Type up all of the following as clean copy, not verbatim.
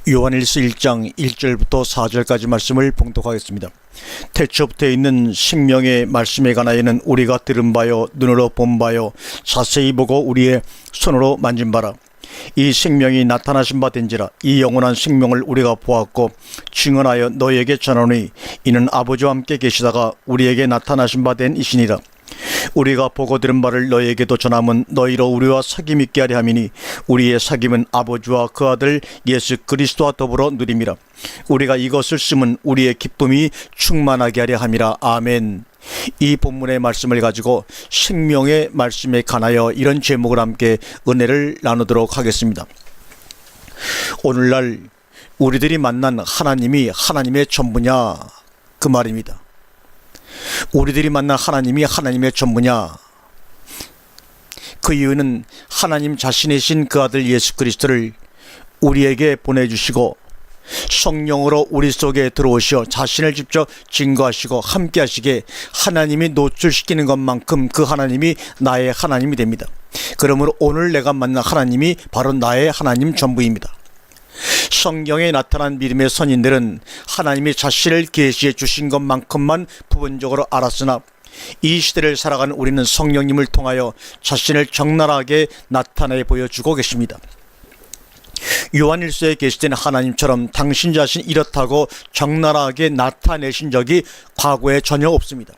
요한일서 1장 1절부터 4절까지 말씀을 봉독하겠습니다. 태초부터 있는 생명의 말씀에 관하여는 우리가 들은 바요 눈으로 본 바요 자세히 보고 우리의 손으로 만진 바라. 이 생명이 나타나신 바 된지라. 이 영원한 생명을 우리가 보았고 증언하여 너희에게 전하노니 이는 아버지와 함께 계시다가 우리에게 나타나신 바 된 이시니라. 우리가 보고 들은 바를 너희에게도 전함은 너희로 우리와 사귐 있게 하려 함이니 우리의 사귐은 아버지와 그 아들 예수 그리스도와 더불어 누림이라. 우리가 이것을 쓰면 우리의 기쁨이 충만하게 하려 함이라. 아멘. 이 본문의 말씀을 가지고 생명의 말씀에 관하여 이런 제목을 함께 은혜를 나누도록 하겠습니다. 오늘날 우리들이 만난 하나님이 하나님의 전부냐, 그 말입니다. 우리들이 만난 하나님이 하나님의 전부냐? 그 이유는 하나님 자신이신 그 아들 예수 그리스도를 우리에게 보내주시고 성령으로 우리 속에 들어오시어 자신을 직접 증거하시고 함께 하시게 하나님이 노출시키는 것만큼 그 하나님이 나의 하나님이 됩니다. 그러므로 오늘 내가 만난 하나님이 바로 나의 하나님 전부입니다. 성경에 나타난 믿음의 선인들은 하나님이 자신을 계시해 주신 것만큼만 부분적으로 알았으나 이 시대를 살아가는 우리는 성령님을 통하여 자신을 적나라하게 나타내 보여주고 계십니다. 요한일서에 계시된 하나님처럼 당신 자신 이렇다고 적나라하게 나타내신 적이 과거에 전혀 없습니다.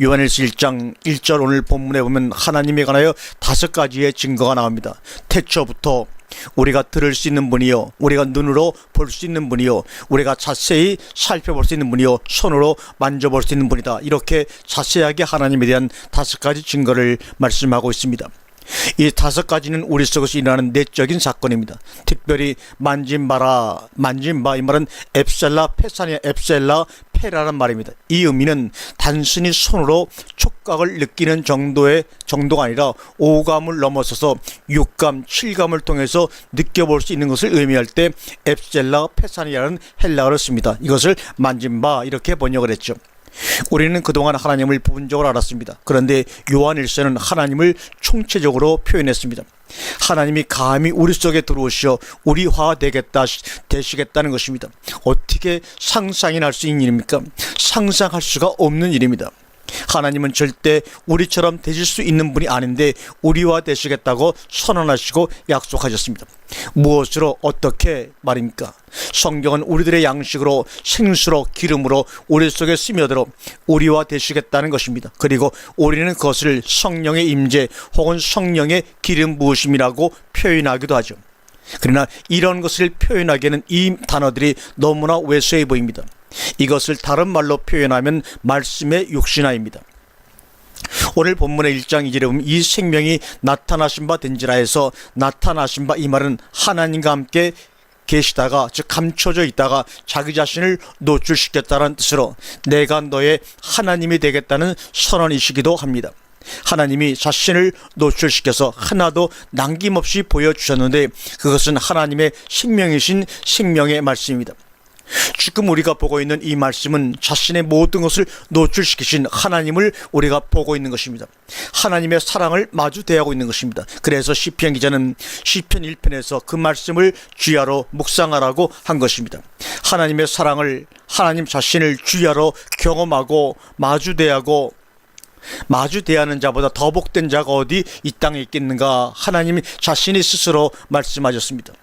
요한일서 1장 1절 오늘 본문에 보면 하나님에 관하여 5가지의 증거가 나옵니다. 태초부터 우리가 들을 수 있는 분이요, 우리가 눈으로 볼 수 있는 분이요, 우리가 자세히 살펴볼 수 있는 분이요, 손으로 만져볼 수 있는 분이다. 이렇게 자세하게 하나님에 대한 5가지 증거를 말씀하고 있습니다. 이 5가지는 우리 속에서 일어나는 내적인 사건입니다. 특별히 만진 바라, 만진 바, 이 말은 앱셀라 페산이야. 앱셀라 페라란 말입니다. 이 의미는 단순히 손으로 촉각을 느끼는 정도가 아니라 오감을 넘어서서 육감, 칠감을 통해서 느껴볼 수 있는 것을 의미할 때 앱셀라 페산이라는 헬라어를 씁니다. 이것을 만진 바 이렇게 번역을 했죠. 우리는 그동안 하나님을 부분적으로 알았습니다. 그런데 요한일서는 하나님을 총체적으로 표현했습니다. 하나님이 감히 우리 속에 들어오시어 우리화 되시겠다는 것입니다. 어떻게 상상이 날 수 있는 일입니까? 상상할 수가 없는 일입니다. 하나님은 절대 우리처럼 되실 수 있는 분이 아닌데 우리와 되시겠다고 선언하시고 약속하셨습니다. 무엇으로, 어떻게 말입니까? 성경은 우리들의 양식으로 생수로 기름으로 우리 속에 스며들어 우리와 되시겠다는 것입니다. 그리고 우리는 그것을 성령의 임재 혹은 성령의 기름 부으심이라고 표현하기도 하죠. 그러나 이런 것을 표현하기에는 이 단어들이 너무나 왜소해 보입니다. 이것을 다른 말로 표현하면 말씀의 육신화입니다. 오늘 본문의 1장 2절에 보면 이 생명이 나타나신 바 된지라 해서 나타나신 바, 이 말은 하나님과 함께 계시다가, 즉 감춰져 있다가 자기 자신을 노출시켰다는 뜻으로 내가 너의 하나님이 되겠다는 선언이시기도 합니다. 하나님이 자신을 노출시켜서 하나도 남김없이 보여주셨는데 그것은 하나님의 생명이신 생명의 말씀입니다. 지금 우리가 보고 있는 이 말씀은 자신의 모든 것을 노출시키신 하나님을 우리가 보고 있는 것입니다. 하나님의 사랑을 마주 대하고 있는 것입니다. 그래서 시편 기자는 시편 1편에서 그 말씀을 주야로 묵상하라고 한 것입니다. 하나님의 사랑을, 하나님 자신을 주야로 경험하고 마주 대하는 자보다 더 복된 자가 어디 이 땅에 있겠는가? 하나님이 자신이 스스로 말씀하셨습니다.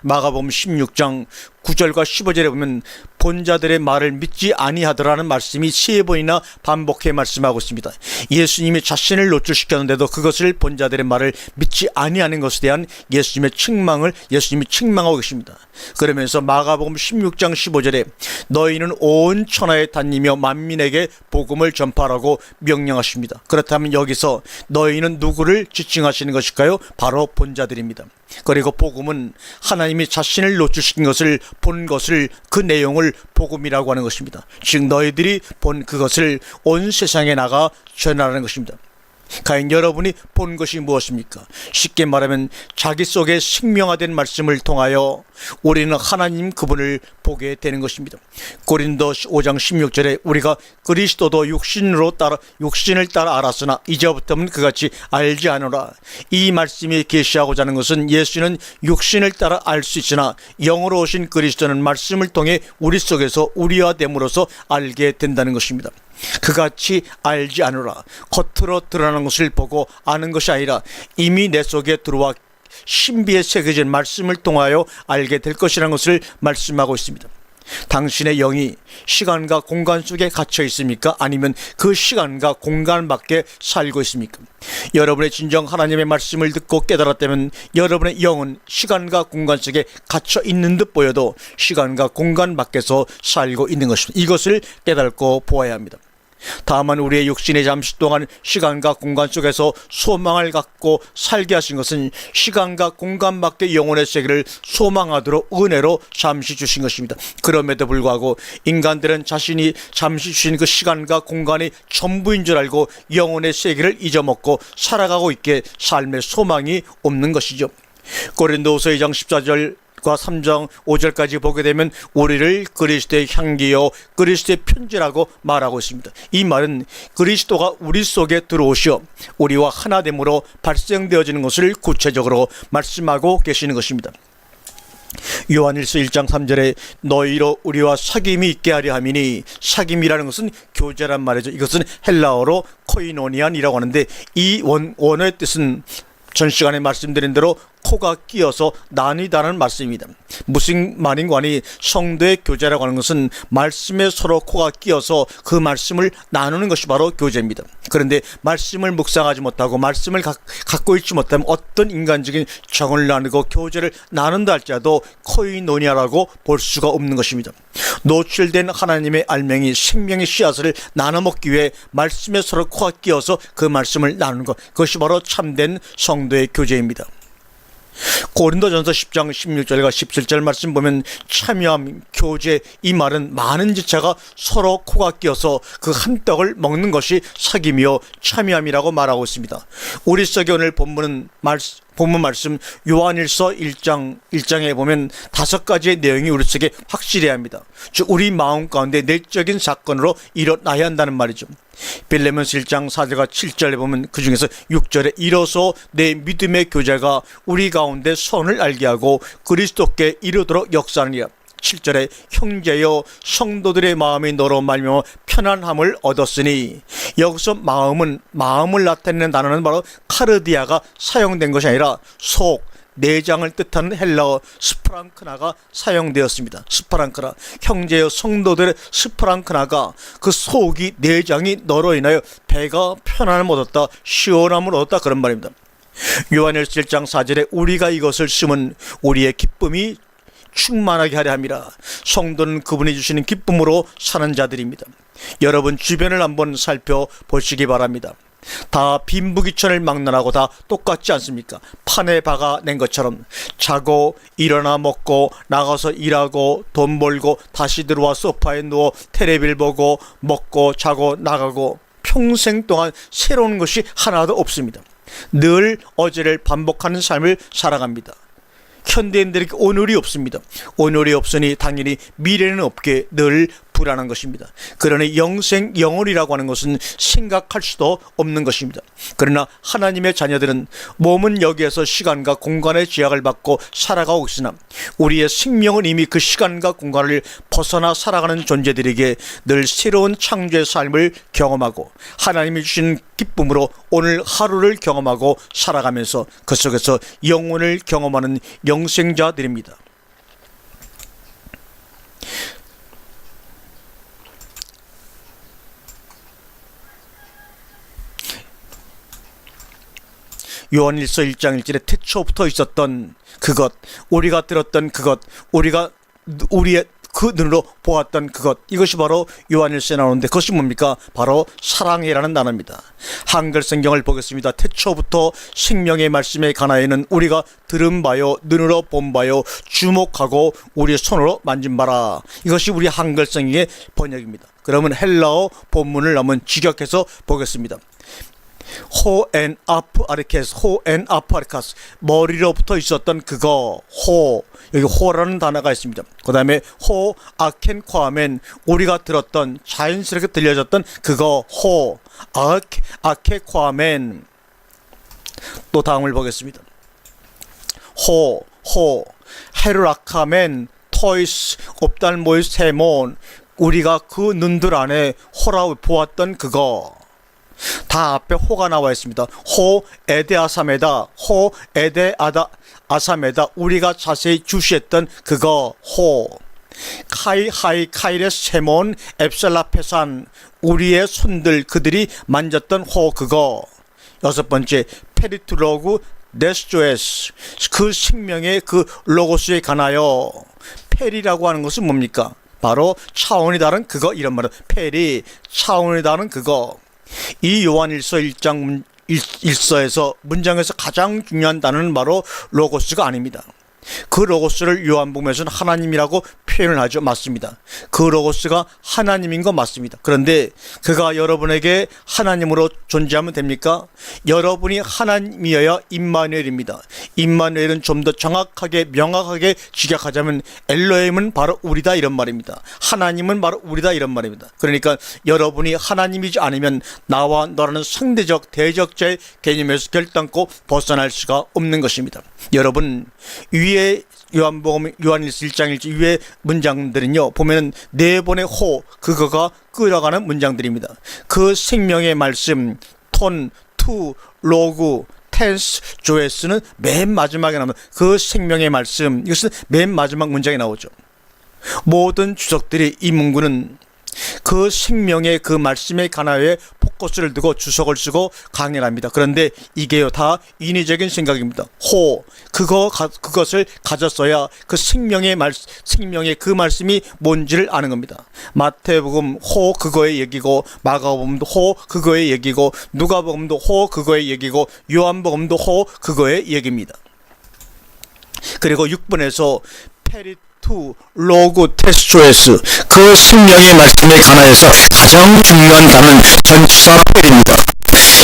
마가복음 16장 9절과 15절에 보면 본자들의 말을 믿지 아니하더라는 말씀이 3번이나 반복해 말씀하고 있습니다. 예수님이 자신을 노출시켰는데도 그것을 본자들의 말을 믿지 아니하는 것에 대한 예수님의 책망을 예수님이 책망하고 계십니다. 그러면서 마가복음 16장 15절에 너희는 온 천하에 다니며 만민에게 복음을 전파하라고 명령하십니다. 그렇다면 여기서 너희는 누구를 지칭하시는 것일까요? 바로 본자들입니다. 그리고 복음은 하나님이 자신을 노출시킨 것을, 본 것을, 그 내용을 복음이라고 하는 것입니다. 즉 너희들이 본 그것을 온 세상에 나가 전하라는 것입니다. 과연 여러분이 본 것이 무엇입니까? 쉽게 말하면 자기 속에 생명화된 말씀을 통하여 우리는 하나님 그분을 보게 되는 것입니다. 고린도 5장 16절에 우리가 그리스도도 육신을 따라 알았으나 이제부터는 그같이 알지 않으라. 이 말씀이 계시하고자 하는 것은 예수는 육신을 따라 알 수 있으나 영으로 오신 그리스도는 말씀을 통해 우리 속에서 우리화됨으로써 알게 된다는 것입니다. 그같이 알지 않으라. 겉으로 드러나는 것을 보고 아는 것이 아니라 이미 내 속에 들어와 신비에 새겨진 말씀을 통하여 알게 될 것이라는 것을 말씀하고 있습니다. 당신의 영이 시간과 공간 속에 갇혀 있습니까? 아니면 그 시간과 공간 밖에 살고 있습니까? 여러분의 진정 하나님의 말씀을 듣고 깨달았다면 여러분의 영은 시간과 공간 속에 갇혀 있는 듯 보여도 시간과 공간 밖에서 살고 있는 것입니다. 이것을 깨닫고 보아야 합니다. 다만 우리의 육신이 잠시 동안 시간과 공간 속에서 소망을 갖고 살게 하신 것은 시간과 공간 밖의 영혼의 세계를 소망하도록 은혜로 잠시 주신 것입니다. 그럼에도 불구하고 인간들은 자신이 잠시 주신 그 시간과 공간이 전부인 줄 알고 영혼의 세계를 잊어먹고 살아가고 있기에 삶의 소망이 없는 것이죠. 고린도후서 2장 14절 과 3장 5절까지 보게 되면 우리를 그리스도의 향기요 그리스도의 편지라고 말하고 있습니다. 이 말은 그리스도가 우리 속에 들어오시어 우리와 하나됨으로 발생되어지는 것을 구체적으로 말씀하고 계시는 것입니다. 요한일서 1장 3절에 너희로 우리와 사귐이 있게 하려 함이니, 사귐이라는 것은 교제란 말이죠. 이것은 헬라어로 코이노니안이라고 하는데 이 원어의 뜻은 전 시간에 말씀드린 대로 코가 끼어서 나뉘다는 말씀입니다. 무슨 말인가니 성도의 교제라고 하는 것은 말씀에 서로 코가 끼어서 그 말씀을 나누는 것이 바로 교제입니다. 그런데 말씀을 묵상하지 못하고 말씀을 갖고 있지 못하면 어떤 인간적인 정을 나누고 교제를 나눈다 할지라도 코이노니아라고 볼 수가 없는 것입니다. 노출된 하나님의 알맹이 생명의 씨앗을 나눠 먹기 위해 말씀에 서로 코가 끼어서 그 말씀을 나누는 것, 그것이 바로 참된 성도의 교제입니다. 고린도전서 10장 16절과 17절 말씀 보면 참여함, 교제, 이 말은 많은 지체가 서로 코가 끼어서 그 한 떡을 먹는 것이 사귐이요 참여함이라고 말하고 있습니다. 우리 속에 오늘 본문 말씀 요한일서 1장에 보면 5가지의 내용이 우리 속에 확실해야 합니다. 즉 우리 마음 가운데 내적인 사건으로 일어나야 한다는 말이죠. 빌레몬서 1장 4절과 7절에 보면 그 중에서 6절에 이로써 내 믿음의 교제가 우리 가운데 선을 알게 하고 그리스도께 이르도록 역사하느니라. 7절에 형제여 성도들의 마음이 너로 말미암아 편안함을 얻었으니, 여기서 마음을 나타내는 단어는 바로 카르디아가 사용된 것이 아니라 속, 내장을 뜻하는 헬라어 스프랑크나가 사용되었습니다. 스프랑크나, 형제여 성도들의 스프랑크나가 그 속이, 내장이 너로 인하여 배가 편안함을 얻었다, 시원함을 얻었다, 그런 말입니다. 요한일서 1장 4절에 우리가 이것을 쓰면 우리의 기쁨이 충만하게 하려 함이라. 성도는 그분이 주시는 기쁨으로 사는 자들입니다. 여러분 주변을 한번 살펴보시기 바랍니다. 다 빈부귀천을 막론하고 다 똑같지 않습니까? 판에 박아낸 것처럼 자고 일어나 먹고 나가서 일하고 돈 벌고 다시 들어와 소파에 누워 텔레비를 보고 먹고 자고 나가고 평생 동안 새로운 것이 하나도 없습니다. 늘 어제를 반복하는 삶을 살아갑니다. 현대인들에게 오늘이 없습니다. 오늘이 없으니 당연히 미래는 없게 늘 불안한 것입니다. 그러니 영혼이라고 하는 것은 생각할 수도 없는 것입니다. 그러나 하나님의 자녀들은 몸은 여기에서 시간과 공간의 제약을 받고 살아가고 있으나 우리의 생명은 이미 그 시간과 공간을 벗어나 살아가는 존재들에게 늘 새로운 창조의 삶을 경험하고 하나님이 주신 기쁨으로 오늘 하루를 경험하고 살아가면서 그 속에서 영혼을 경험하는 영생자들입니다. 요한일서 1장 1절에 태초부터 있었던 그것, 우리가 들었던 그것, 우리의 그 눈으로 보았던 그것, 이것이 바로 요한일서에 나오는데 그것이 뭡니까? 바로 사랑이라는 단어입니다. 한글 성경을 보겠습니다. 태초부터 생명의 말씀에 관하여는 우리가 들은 바요, 눈으로 본 바요, 주목하고 우리의 손으로 만진 바라. 이것이 우리 한글 성경의 번역입니다. 그러면 헬라어 본문을 한번 직역해서 보겠습니다. 호엔 아프 아리케스, 호엔 아프 아리카스, 머리로부터 있었던 그거, 호, 여기 호라는 단어가 있습니다. 그 다음에 호 아켄 콰멘, 우리가 들었던, 자연스럽게 들려졌던 그거, 호 아케 콰멘. 또 다음을 보겠습니다. 호 헤르라카멘 토이스 옵달모이스 세몬, 우리가 그 눈들 안에 호라 보았던 그거. 다 앞에 호가 나와 있습니다. 호 에데아사메다, 호 에데아다 아사메다, 우리가 자세히 주시했던 그거, 호 카이레스 세몬 앱셀라페산, 우리의 손들, 그들이 만졌던 호, 그거. 여섯 번째, 페리투로그 네스조에스, 그 생명의 그 로고스에 관하여. 페리라고 하는 것은 뭡니까? 바로 차원이 다른 그거, 이런 말은 페리, 차원이 다른 그거. 이 요한일서 1장 1서에서 문장에서 가장 중요한 단어는 바로 로고스가 아닙니다. 그 로고스를 요한복음에서는 하나님이라고 표현을 하죠. 맞습니다. 그 로고스가 하나님인 거 맞습니다. 그런데 그가 여러분에게 하나님으로 존재하면 됩니까? 여러분이 하나님이어야 임마누엘입니다. 임마누엘은 좀 더 정확하게 명확하게 직역하자면 엘로힘은 바로 우리다, 이런 말입니다. 하나님은 바로 우리다, 이런 말입니다. 그러니까 여러분이 하나님이지 않으면 나와 너라는 상대적 대적자의 개념에서 결단코 벗어날 수가 없는 것입니다. 여러분, 위에 요한복음 요한일서 1장 1절 위에 문장들은요, 보면은 네 번의 호, 그거가 끌어가는 문장들입니다. 그 생명의 말씀, 톤, 투, 로그, 텐스, 조에스는 맨 마지막에 나옵니다. 그 생명의 말씀, 이것은 맨 마지막 문장에 나오죠. 모든 주석들이, 이 문구는 그 생명의 그 말씀에 관하여 포커스를 두고 주석을 쓰고 강의를 합니다. 그런데 이게요, 다 인위적인 생각입니다. 호, 그것을 가졌어야 그 생명의 그 말씀이 뭔지를 아는 겁니다. 마태복음 호 그거의 얘기고, 마가복음도 호 그거의 얘기고, 누가복음도 호 그거의 얘기고, 요한복음도 호 그거의 얘기입니다. 그리고 6번에서 페리투 로그 테스조에스, 그 생명의 말씀에 관하여서 가장 중요한 단어는 전치사 페리입니다.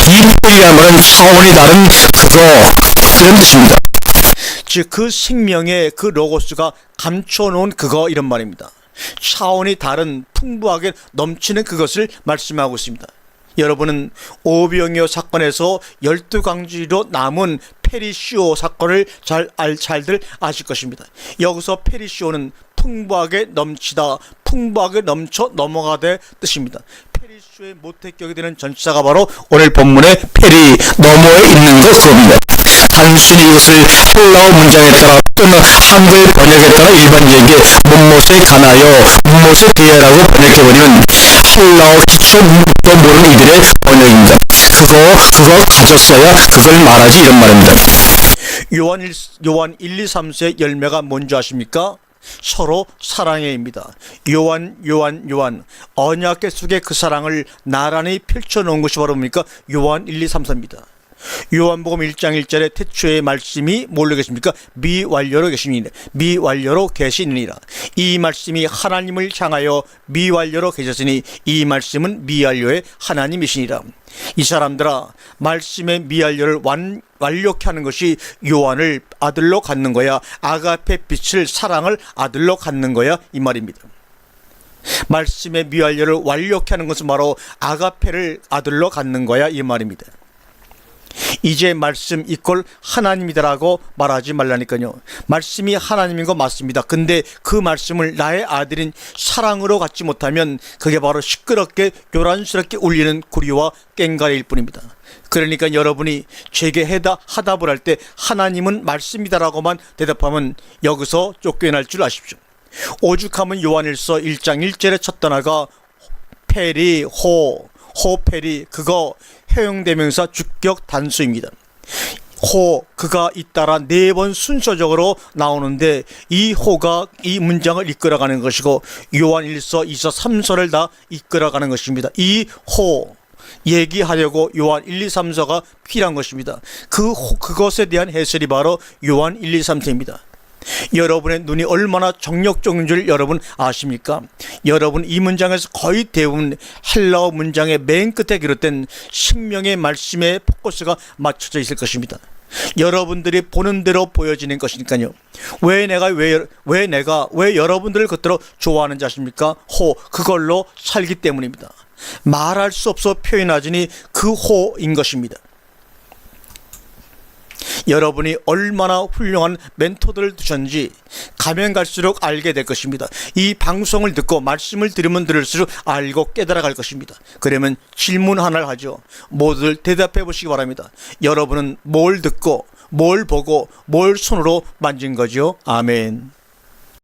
이 페리란 말은 차원이 다른 그거, 이런 뜻입니다. 즉 그 생명의 그 로고스가 감춰놓은 그거, 이런 말입니다. 차원이 다른 풍부하게 넘치는 그것을 말씀하고 있습니다. 여러분은 오병이어 사건에서 12강지로 남은 페리시오 사건을 잘들 아실 것입니다. 여기서 페리시오는 풍부하게 넘치다, 풍부하게 넘쳐 넘어가다 뜻입니다. 페리시오의 모태격이 되는 전치사가 바로 오늘 본문의 페리, 너머에 있는 것, 그겁니다. 단순히 이것을 헬라어 문장에 따라 또는 한글 번역에 따라 일반적인 문못에 관하여, 문못에 대해라고 번역해버리면 헬라어 기초 문법도 모르는 이들의 번역입니다. 그거 가졌어야 그걸 말하지, 이런 말입니다. 요한 1, 2, 3세의 열매가 뭔지 아십니까? 서로 사랑해입니다. 요한 언약궤 속에 그 사랑을 나란히 펼쳐놓은 것이 바로 뭡니까? 요한 1, 2, 3, 4입니다. 요한복음 1장 1절에 태초의 말씀이 뭘로 계십니까? 미완료로 계시니라. 미완료로 계시니라. 이 말씀이 하나님을 향하여 미완료로 계셨으니 이 말씀은 미완료의 하나님이시니라. 이 사람들아, 말씀의 미완료를 완료케 하는 것이 요한을 아들로 갖는 거야. 아가페 빛을, 사랑을 아들로 갖는 거야, 이 말입니다. 말씀의 미완료를 완료케 하는 것은 바로 아가페를 아들로 갖는 거야, 이 말입니다. 이제 말씀 이꼴 하나님이다라고 말하지 말라니까요. 말씀이 하나님인 거 맞습니다. 근데 그 말씀을 나의 아들인 사랑으로 갖지 못하면 그게 바로 시끄럽게 요란스럽게 울리는 구리와 꽹과리일 뿐입니다. 그러니까 여러분이 제게 하답을 할 때 하나님은 말씀이다라고만 대답하면 여기서 쫓겨날 줄 아십시오. 오죽하면 요한일서 1장 1절의 첫 단어가 페리, 호페리, 그거 해용대명사 주격 단수입니다. 호, 그가 잇따라 4번 순서적으로 나오는데 이 호가 이 문장을 이끌어가는 것이고 요한 1서, 2서, 3서를 다 이끌어가는 것입니다. 이 호 얘기하려고 요한 1, 2, 3서가 필요한 것입니다. 그것에 대한 해설이 바로 요한 1, 2, 3서입니다. 여러분의 눈이 얼마나 정력적인 줄 여러분 아십니까? 여러분 이 문장에서 거의 대부분 헬라어 문장의 맨 끝에 기록된 생명의 말씀에 포커스가 맞춰져 있을 것입니다. 여러분들이 보는 대로 보여지는 것이니까요. 왜 여러분들을 그대로 좋아하는지 아십니까? 그걸로 살기 때문입니다. 말할 수 없어 표현하지니 그 호인 것입니다. 여러분이 얼마나 훌륭한 멘토들을 두셨는지 가면 갈수록 알게 될 것입니다. 이 방송을 듣고 말씀을 들으면 들을수록 알고 깨달아 갈 것입니다. 그러면 질문 하나를 하죠. 모두들 대답해 보시기 바랍니다. 여러분은 뭘 듣고 뭘 보고 뭘 손으로 만진 거죠? 아멘.